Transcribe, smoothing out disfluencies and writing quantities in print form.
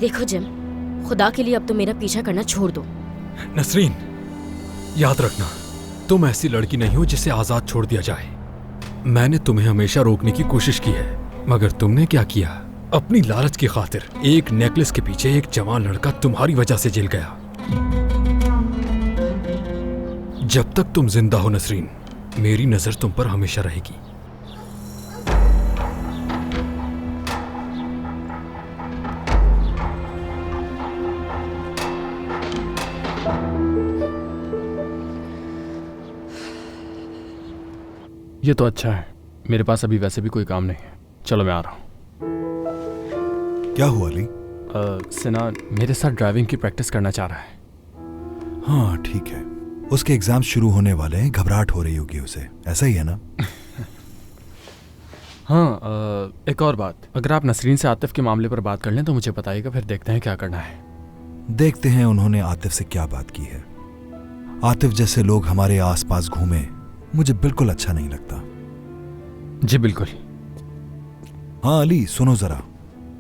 देखो जिम, खुदा के लिए अब तो मेरा पीछा करना छोड़ दो। नसरीन, याद रखना, तुम ऐसी लड़की नहीं हो जिसे आजाद छोड़ दिया जाए। मैंने तुम्हें हमेशा रोकने की कोशिश की है, मगर तुमने क्या किया? अपनी लालच की खातिर एक नेकलेस के पीछे एक जवान लड़का तुम्हारी वजह से जल गया। जब तक तुम जिंदा हो नसरीन, मेरी नजर तुम पर हमेशा रहेगी। ये तो अच्छा है, मेरे पास अभी वैसे भी कोई काम नहीं है। चलो मैं आ रहा हूँ। क्या हुआ अली? सिनान मेरे साथ ड्राइविंग की प्रैक्टिस करना चाह रहा है। हाँ ठीक है, उसके एग्जाम शुरू होने वाले हैं, घबराहट हो रही होगी उसे, ऐसा ही है ना? हाँ, एक और बात, अगर आप नसरीन से आतिफ के मामले पर बात कर लें तो मुझे बताइएगा, फिर देखते हैं क्या करना है। देखते हैं उन्होंने आतिफ से क्या बात की है। आतिफ जैसे लोग हमारे आसपास घूमे मुझे बिल्कुल अच्छा नहीं लगता। जी बिल्कुल। हाँ अली, सुनो जरा,